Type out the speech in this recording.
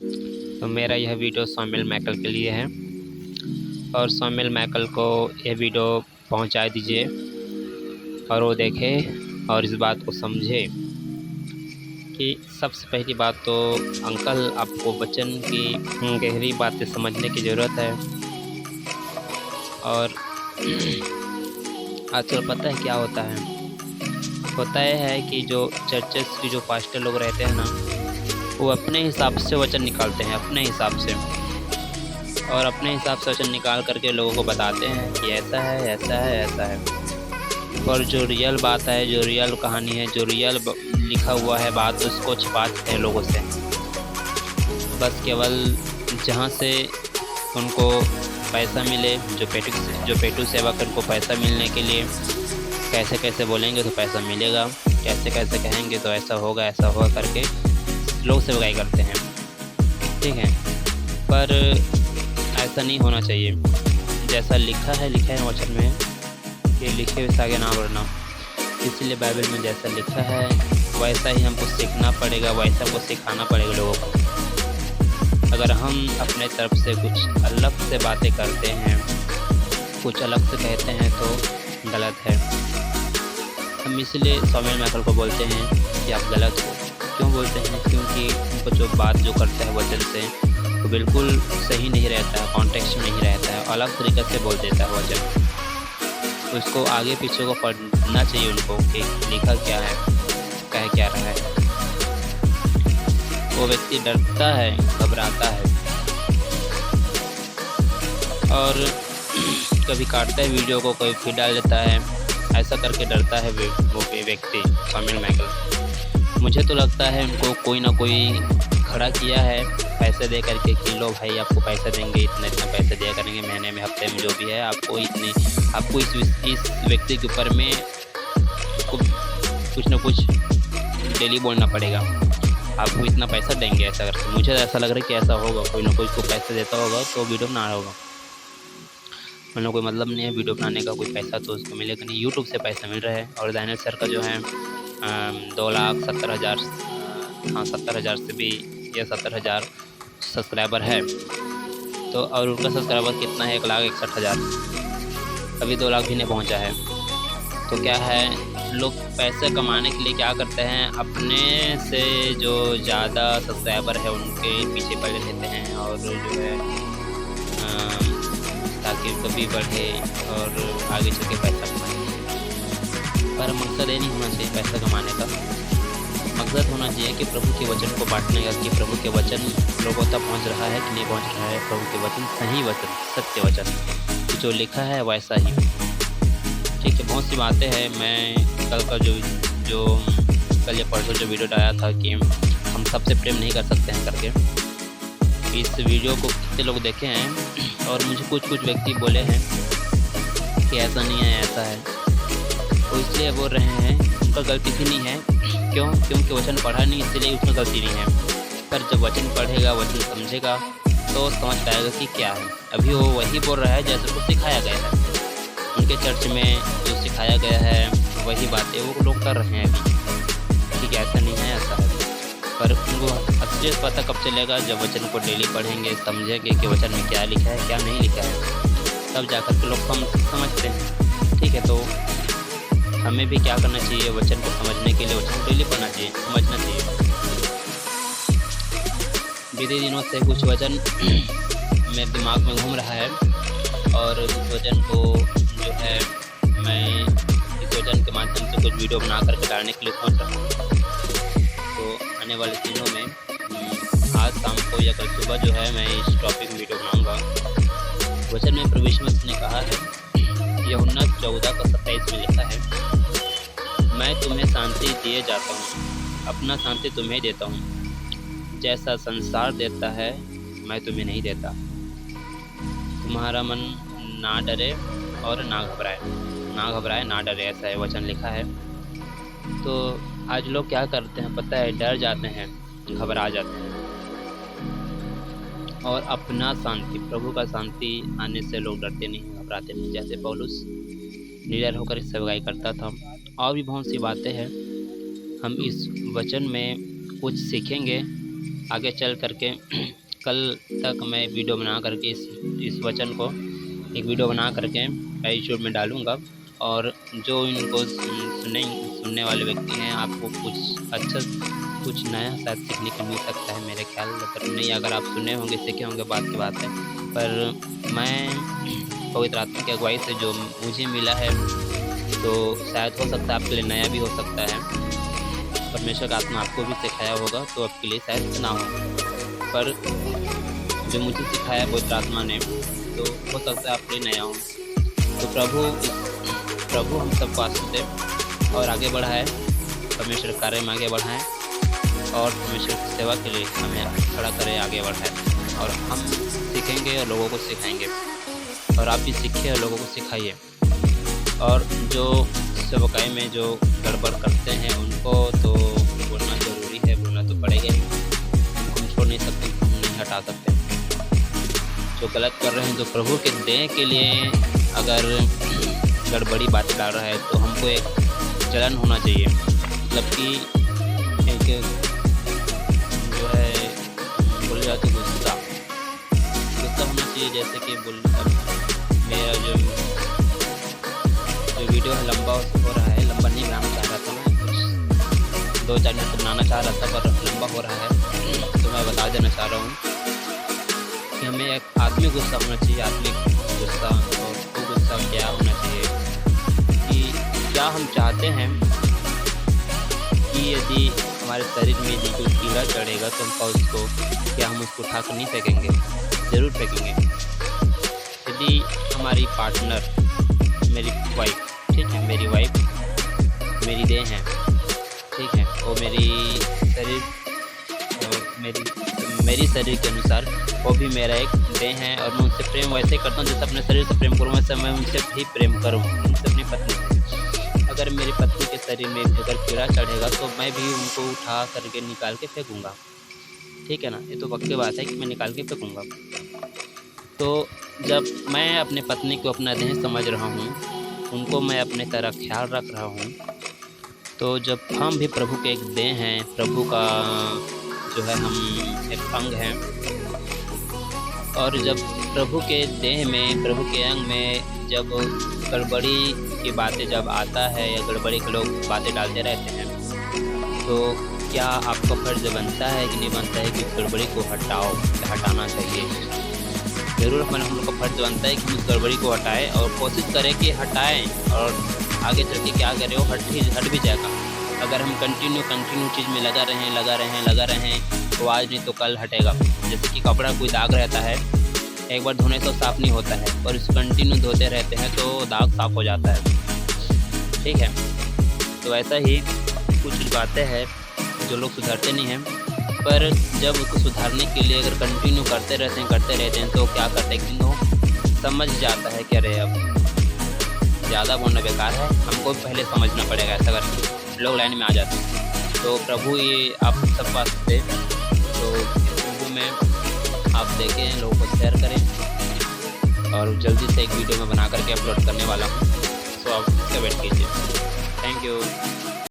तो मेरा यह वीडियो सौमिल मैकल के लिए है और सौमिल मैकल को यह वीडियो पहुंचा दीजिए और वो देखे और इस बात को समझे कि सबसे पहली बात तो अंकल आपको वचन की गहरी बातें समझने की ज़रूरत है। और आजकल पता है क्या होता यह है कि जो चर्चेस की जो पास्टर लोग रहते हैं ना, वो अपने हिसाब से वचन निकालते हैं, अपने हिसाब से, और अपने हिसाब से वचन निकाल करके लोगों को बताते हैं कि ऐसा है, ऐसा है, ऐसा है। और जो रियल बात है, जो रियल कहानी है, जो रियल लिखा हुआ है बात, उसको छिपाते हैं लोगों से। बस केवल जहाँ से उनको पैसा मिले, जो पेटू सेवक उनको पैसा मिलने के लिए कैसे कैसे बोलेंगे तो पैसा मिलेगा, कैसे कैसे कहेंगे तो ऐसा होगा करके लोग सेवकाई करते हैं। ठीक है, पर ऐसा नहीं होना चाहिए। जैसा लिखा है वचन में कि लिखे हुए से आगे ना बढ़ना, इसलिए बाइबल में जैसा लिखा है वैसा ही हमको सीखना पड़ेगा, वैसा हमको सिखाना पड़ेगा लोगों को। अगर हम अपने तरफ से कुछ अलग से बातें करते हैं, कुछ अलग से कहते हैं तो गलत है। हम इसलिए सौमिल मैकल को बोलते हैं कि आप गलत हो। क्यों बोलते हैं? क्योंकि उनको जो बात जो करता है वचन से वो बिल्कुल सही नहीं रहता है, कॉन्टेक्स्ट में नहीं रहता है, अलग तरीके से बोल देता है वचन। उसको आगे पीछे को पढ़ना चाहिए उनको कि लिखा क्या है, कह क्या रहा है। वो व्यक्ति डरता है, घबराता है और कभी काटता है वीडियो को, कोई फिर डाल देता है, ऐसा करके डरता है वो व्यक्ति सौमिल मैकल। मुझे तो लगता है उनको कोई ना कोई खड़ा किया है पैसे दे करके कि लो भाई आपको पैसा देंगे, इतना पैसा दिया करेंगे महीने में, हफ्ते में, जो भी है आपको इस व्यक्ति के ऊपर में कुछ ना कुछ डेली बोलना पड़ेगा, आपको इतना पैसा देंगे, ऐसा करके। मुझे ऐसा लग रहा है कि ऐसा होगा, कोई ना कोई को पैसा देता होगा तो वीडियो बना रहा होगा, वरना कोई मतलब नहीं है वीडियो बनाने का, कोई पैसा तो उसको मिलेगा नहीं। यूट्यूब से पैसा मिल रहा है और दानियल सर का जो है 2,70,000 70,000 से भी या 70,000 सब्सक्राइबर है। तो और उनका सब्सक्राइबर कितना है? 1,61,000, अभी 2 लाख भी नहीं पहुंचा है। तो क्या है, लोग पैसे कमाने के लिए क्या करते हैं, अपने से जो ज़्यादा सब्सक्राइबर है उनके पीछे पड़े रहते हैं और जो है ताकि कभी बढ़े और आगे चल के पैसा कमाए। पर मकसद ये नहीं होना चाहिए पैसा कमाने का, मकसद होना चाहिए कि प्रभु के वचन को बांटने का, कि प्रभु के वचन लोगों तक पहुंच रहा है कि नहीं पहुंच रहा है। प्रभु के वचन सही वचन, सत्य वचन, जो लिखा है वैसा ही। ठीक है, बहुत सी बातें हैं। मैं कल का जो कल या परसों जो वीडियो डाला था कि हम सबसे प्रेम नहीं कर सकते हैं करके, इस वीडियो को कितने लोग देखे हैं और मुझे कुछ व्यक्ति बोले हैं कि ऐसा नहीं है, ऐसा है। तो इसलिए बोल रहे हैं, उनका गलती भी नहीं है। क्यों? क्योंकि वचन पढ़ा नहीं, इसलिए उसमें गलती नहीं है। पर जब वचन पढ़ेगा, वचन समझेगा तो समझ पाएगा कि क्या है। अभी वो वही बोल रहा है जैसे उसको सिखाया गया है, उनके चर्च में जो सिखाया गया है वही बातें वो लोग कर रहे हैं अभी। ठीक है, ऐसा नहीं है, ऐसा है। पर उनको असलियत पता कब चलेगा? जब वचन को डेली पढ़ेंगे, समझेंगे कि वचन में क्या लिखा है, क्या नहीं लिखा है, तब जाकर के लोग समझते हैं। ठीक है, तो हमें भी क्या करना चाहिए? वचन को समझने के लिए वचन को डेली पढ़ना चाहिए, समझना चाहिए। बीते दिनों से कुछ वचन मेरे दिमाग में घूम रहा है और उस वचन को जो है मैं इस वचन के माध्यम से कुछ वीडियो बना करके डालने के लिए सोच रहा हूँ। तो आने वाले दिनों में आज शाम को या कल सुबह जो है मैं इस टॉपिक में वीडियो बनाऊंगा। वचन में प्रभु यीशु मसीह ने कहा है, यूहन्ना 14:27 में लिखा है, मैं तुम्हें शांति दिए जाता हूँ, अपना शांति तुम्हें देता हूँ, जैसा संसार देता है मैं तुम्हें नहीं देता। तुम्हारा मन ना डरे और ना घबराए ना डरे, ऐसा है वचन लिखा है। तो आज लोग क्या करते हैं पता है? डर जाते हैं, घबरा जाते हैं और अपना शांति, प्रभु का शांति आने से लोग डरते नहीं, घबराते नहीं। जैसे पौलुस निडर होकर इस सेवकाई करता था। और भी बहुत सी बातें हैं, हम इस वचन में कुछ सीखेंगे आगे चल करके कल तक मैं वीडियो बना करके इस वचन को एक वीडियो बना करके मैं यूट्यूब में डालूँगा। और जो इनको सुनने वाले व्यक्ति हैं, आपको कुछ अच्छा कुछ नया शायद सीखने को मिल सकता है मेरे ख्याल पर। नहीं, अगर आप सुने होंगे सीखे होंगे बात की बात है, पर मैं पवित्र आत्मा की अगुवाई से जो मुझे मिला है तो शायद हो सकता है आपके लिए नया भी हो सकता है। परमेश्वर का आत्मा आपको भी सिखाया होगा तो आपके लिए शायद ना हो, पर जो मुझे सिखाया पवित्र आत्मा ने तो हो सकता है आपके लिए नया हो। तो प्रभु हम सबको आशीष दे और आगे बढ़ाए, परमेश्वर कार्य में आगे बढ़ाएं और परमेश्वर की सेवा के लिए हमें खड़ा करें, आगे बढ़ाएं। और हम सीखेंगे और लोगों को सिखाएंगे, और आप भी सीखिए और लोगों को सिखाइए। और जो सेवकाई में जो गड़बड़ करते हैं उनको तो बोलना ज़रूरी है, बोलना तो पड़ेगा ही, हम छोड़ नहीं सकते, हम नहीं हटा सकते। जो गलत कर रहे हैं, जो प्रभु के देह के लिए अगर गड़बड़ी बातें डाल रहा है तो हमको एक जलन होना चाहिए, मतलब कि एक जो है बोल जाए तो गुस्सा होना चाहिए। जैसे कि मेरा जो वीडियो है लंबा हो रहा है, लंबा नहीं बनाना चाह रहा था मैं, कुछ 2-4 मिनट बनाना चाह रहा था पर लंबा हो रहा है। तो मैं बता देना चाह रहा हूँ कि हमें एक आत्मिक गुस्सा होना चाहिए, आत्मिक गुस्सा। और वो गुस्सा क्या होना चाहिए कि क्या हम चाहते हैं कि यदि हमारे शरीर में यदि कोई कीड़ा चढ़ेगा तो क्या हम उसको उठा कर नहीं फेंकेंगे? ज़रूर फेंकेंगे। यदि हमारी पार्टनर, मेरी वाइफ, ठीक है, मेरी वाइफ मेरी देह है, ठीक है, वो मेरी शरीर के अनुसार वो भी मेरा एक देह है, और मैं उनसे प्रेम वैसे करता हूँ जैसे अपने शरीर से प्रेम करूँ, वैसे मैं उनसे भी प्रेम करूँ, उनसे अपनी पत्नी से। अगर मेरी पत्नी के शरीर में अगर कीड़ा चढ़ेगा तो मैं भी उनको उठा करके निकाल के फेंकूँगा, ठीक है ना, ये तो पक्की बात है कि मैं निकाल के फेंकूँगा। तो जब मैं अपने पत्नी को अपना देह समझ रहा हूँ, उनको मैं अपने तरह ख्याल रख रहा हूँ, तो जब हम भी प्रभु के एक देह हैं, प्रभु का जो है हम एक अंग हैं, और जब प्रभु के देह में, प्रभु के अंग में जब गड़बड़ी की बातें जब आता है या गड़बड़ी के लोग बातें डालते रहते हैं, तो क्या आपका फर्ज बनता है कि नहीं बनता है कि गड़बड़ी को हटाना चाहिए? ज़रूर हम लोग का फर्ज बनता है कि उस गड़बड़ी को हटाएं और कोशिश करें कि हटाएं, और आगे चल के क्या करें वो हट भी जाएगा। अगर हम कंटिन्यू चीज़ में लगा रहें तो आज नहीं तो कल हटेगा। जैसे कि कपड़ा कोई दाग रहता है, एक बार धोने से साफ़ नहीं होता है, और इस कंटिन्यू धोते रहते हैं तो दाग साफ़ हो जाता है, ठीक है। तो ऐसा ही कुछ बातें हैं जो लोग सुधरते नहीं हैं, पर जब उसको सुधारने के लिए अगर कंटिन्यू करते रहते हैं तो क्या करते हैं कि वो समझ जाता है कि अरे अब ज़्यादा बोलना बेकार है, हमको पहले समझना पड़ेगा, ऐसा करके लोग लाइन में आ जाते हैं। तो प्रभु ये आप सब बात से तो वीडियो में आप देखें, लोगों को शेयर करें, और जल्दी से एक वीडियो में बना करके अपलोड करने वाला हूँ, तो आप इसका वेट कीजिए। Thank you.